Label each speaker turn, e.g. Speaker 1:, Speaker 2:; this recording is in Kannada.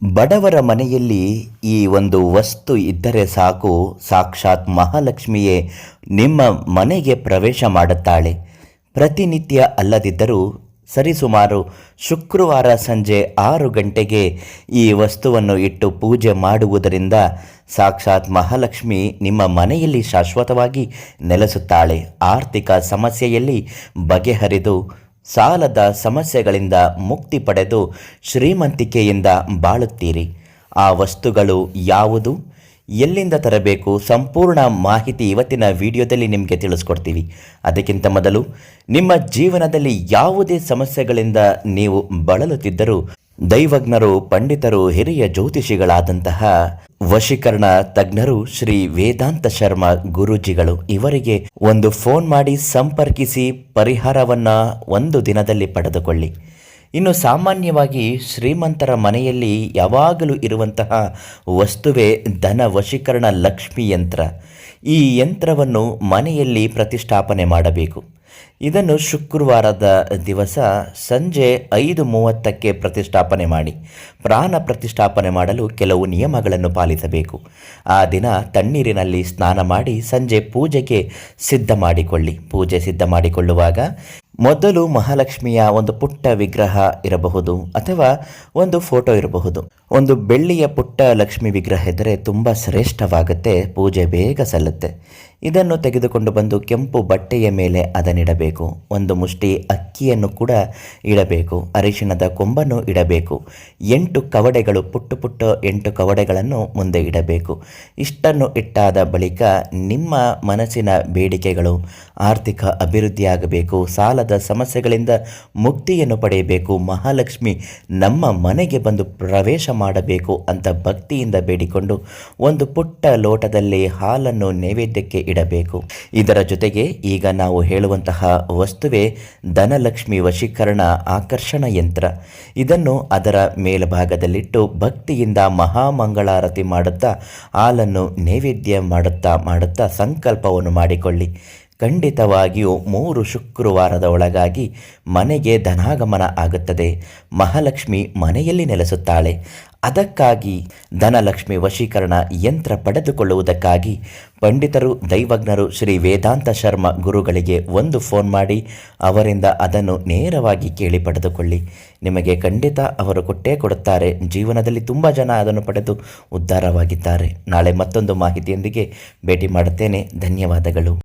Speaker 1: ಬಡವರ ಮನೆಯಲ್ಲಿ ಈ ಒಂದು ವಸ್ತು ಇದ್ದರೆ ಸಾಕು, ಸಾಕ್ಷಾತ್ ಮಹಾಲಕ್ಷ್ಮಿಯೇ ನಿಮ್ಮ ಮನೆಗೆ ಪ್ರವೇಶ ಮಾಡುತ್ತಾಳೆ. ಪ್ರತಿನಿತ್ಯ ಅಲ್ಲದಿದ್ದರೂ ಸರಿಸುಮಾರು ಶುಕ್ರವಾರ ಸಂಜೆ 6 ಗಂಟೆಗೆ ಈ ವಸ್ತುವನ್ನು ಇಟ್ಟು ಪೂಜೆ ಮಾಡುವುದರಿಂದ ಸಾಕ್ಷಾತ್ ಮಹಾಲಕ್ಷ್ಮಿ ನಿಮ್ಮ ಮನೆಯಲ್ಲಿ ಶಾಶ್ವತವಾಗಿ ನೆಲೆಸುತ್ತಾಳೆ. ಆರ್ಥಿಕ ಸಮಸ್ಯೆಯಲ್ಲಿ ಬಗೆಹರಿದು ಸಾಲದ ಸಮಸ್ಯೆಗಳಿಂದ ಮುಕ್ತಿ ಪಡೆದು ಶ್ರೀಮಂತಿಕೆಯಿಂದ ಬಾಳುತ್ತೀರಿ. ಆ ವಸ್ತುಗಳು ಯಾವುದು, ಎಲ್ಲಿಂದ ತರಬೇಕು, ಸಂಪೂರ್ಣ ಮಾಹಿತಿ ಇವತ್ತಿನ ವಿಡಿಯೋದಲ್ಲಿ ನಿಮಗೆ ತಿಳಿಸ್ಕೊಡ್ತೀವಿ. ಅದಕ್ಕಿಂತ ಮೊದಲು ನಿಮ್ಮ ಜೀವನದಲ್ಲಿ ಯಾವುದೇ ಸಮಸ್ಯೆಗಳಿಂದ ನೀವು ಬಳಲುತ್ತಿದ್ದರೂ ದೈವಜ್ಞರು, ಪಂಡಿತರು, ಹಿರಿಯ ಜ್ಯೋತಿಷಿಗಳಾದಂತಹ ವಶೀಕರಣ ತಜ್ಞರು ಶ್ರೀ ವೇದಾಂತ ಶರ್ಮಾ ಗುರೂಜಿಗಳು ಇವರಿಗೆ ಒಂದು ಫೋನ್ ಮಾಡಿ ಸಂಪರ್ಕಿಸಿ ಪರಿಹಾರವನ್ನ ಒಂದು ದಿನದಲ್ಲಿ ಪಡೆದುಕೊಳ್ಳಿ. ಇನ್ನು ಸಾಮಾನ್ಯವಾಗಿ ಶ್ರೀಮಂತರ ಮನೆಯಲ್ಲಿ ಯಾವಾಗಲೂ ಇರುವಂತಹ ವಸ್ತುವೇ ಧನ ವಶೀಕರಣ ಲಕ್ಷ್ಮಿ ಯಂತ್ರ. ಈ ಯಂತ್ರವನ್ನು ಮನೆಯಲ್ಲಿ ಪ್ರತಿಷ್ಠಾಪನೆ ಮಾಡಬೇಕು. ಇದನ್ನು ಶುಕ್ರವಾರದ ದಿವಸ ಸಂಜೆ 5:30ಕ್ಕೆ ಪ್ರತಿಷ್ಠಾಪನೆ ಮಾಡಿ. ಪ್ರಾಣ ಪ್ರತಿಷ್ಠಾಪನೆ ಮಾಡಲು ಕೆಲವು ನಿಯಮಗಳನ್ನು ಪಾಲಿಸಬೇಕು. ಆ ದಿನ ತಣ್ಣೀರಿನಲ್ಲಿ ಸ್ನಾನ ಮಾಡಿ ಸಂಜೆ ಪೂಜೆಗೆ ಸಿದ್ಧ ಮಾಡಿಕೊಳ್ಳಿ. ಪೂಜೆ ಸಿದ್ಧ ಮಾಡಿಕೊಳ್ಳುವಾಗ ಮೊದಲು ಮಹಾಲಕ್ಷ್ಮಿಯ ಒಂದು ಪುಟ್ಟ ವಿಗ್ರಹ ಇರಬಹುದು ಅಥವಾ ಒಂದು ಫೋಟೋ ಇರಬಹುದು. ಒಂದು ಬೆಳ್ಳಿಯ ಪುಟ್ಟ ಲಕ್ಷ್ಮಿ ವಿಗ್ರಹ ಇದ್ದರೆ ತುಂಬ ಶ್ರೇಷ್ಠವಾಗುತ್ತೆ, ಪೂಜೆ ಬೇಗ ಸಲ್ಲುತ್ತೆ. ಇದನ್ನು ತೆಗೆದುಕೊಂಡು ಬಂದು ಕೆಂಪು ಬಟ್ಟೆಯ ಮೇಲೆ ಅದನ್ನಿಡಬೇಕು. ಒಂದು ಮುಷ್ಟಿ ಅಕ್ಕಿಯನ್ನು ಕೂಡ ಇಡಬೇಕು. ಅರಿಶಿಣದ ಕೊಂಬನ್ನು ಇಡಬೇಕು. 8 ಕವಡೆಗಳು, ಪುಟ್ಟ 8 ಕವಡೆಗಳನ್ನು ಮುಂದೆ ಇಡಬೇಕು. ಇಷ್ಟನ್ನು ಇಟ್ಟಾದ ಬಳಿಕ ನಿಮ್ಮ ಮನಸ್ಸಿನ ಬೇಡಿಕೆಗಳು, ಆರ್ಥಿಕ ಅಭಿವೃದ್ಧಿಯಾಗಬೇಕು, ಸಾಲದ ಸಮಸ್ಯೆಗಳಿಂದ ಮುಕ್ತಿಯನ್ನು ಪಡೆಯಬೇಕು, ಮಹಾಲಕ್ಷ್ಮಿ ನಮ್ಮ ಮನೆಗೆ ಬಂದು ಪ್ರವೇಶ ಮಾಡಬೇಕು ಅಂತ ಭಕ್ತಿಯಿಂದ ಬೇಡಿಕೊಂಡು ಒಂದು ಪುಟ್ಟ ಲೋಟದಲ್ಲಿ ಹಾಲನ್ನು ನೈವೇದ್ಯಕ್ಕೆ ಇಡಬೇಕು. ಇದರ ಜೊತೆಗೆ ಈಗ ನಾವು ಹೇಳುವಂತಹ ವಸ್ತುವೇ ಧನಲಕ್ಷ್ಮಿ ವಶೀಕರಣ ಆಕರ್ಷಣ ಯಂತ್ರ. ಇದನ್ನು ಅದರ ಮೇಲ್ಭಾಗದಲ್ಲಿಟ್ಟು ಭಕ್ತಿಯಿಂದ ಮಹಾಮಂಗಳಾರತಿ ಮಾಡುತ್ತಾ ಹಾಲನ್ನು ನೈವೇದ್ಯ ಮಾಡುತ್ತಾ ಸಂಕಲ್ಪವನ್ನು ಮಾಡಿಕೊಳ್ಳಿ. ಖಂಡಿತವಾಗಿಯೂ 3 ಶುಕ್ರವಾರದ ಒಳಗಾಗಿ ಮನೆಗೆ ಧನಾಗಮನ ಆಗುತ್ತದೆ. ಮಹಾಲಕ್ಷ್ಮಿ ಮನೆಯಲ್ಲಿ ನೆಲೆಸುತ್ತಾಳೆ. ಅದಕ್ಕಾಗಿ ಧನಲಕ್ಷ್ಮಿ ವಶೀಕರಣ ಯಂತ್ರ ಪಡೆದುಕೊಳ್ಳುವುದಕ್ಕಾಗಿ ಪಂಡಿತರು, ದೈವಜ್ಞರು ಶ್ರೀ ವೇದಾಂತ ಶರ್ಮಾ ಗುರುಗಳಿಗೆ ಒಂದು ಫೋನ್ ಮಾಡಿ ಅವರಿಂದ ಅದನ್ನು ನೇರವಾಗಿ ಕೇಳಿ ಪಡೆದುಕೊಳ್ಳಿ. ನಿಮಗೆ ಖಂಡಿತ ಅವರು ಕೊಟ್ಟೇ ಕೊಡುತ್ತಾರೆ. ಜೀವನದಲ್ಲಿ ತುಂಬ ಜನ ಅದನ್ನು ಪಡೆದು ಉದ್ಧಾರವಾಗಿದ್ದಾರೆ. ನಾಳೆ ಮತ್ತೊಂದು ಮಾಹಿತಿಯೊಂದಿಗೆ ಭೇಟಿ ಮಾಡುತ್ತೇನೆ. ಧನ್ಯವಾದಗಳು.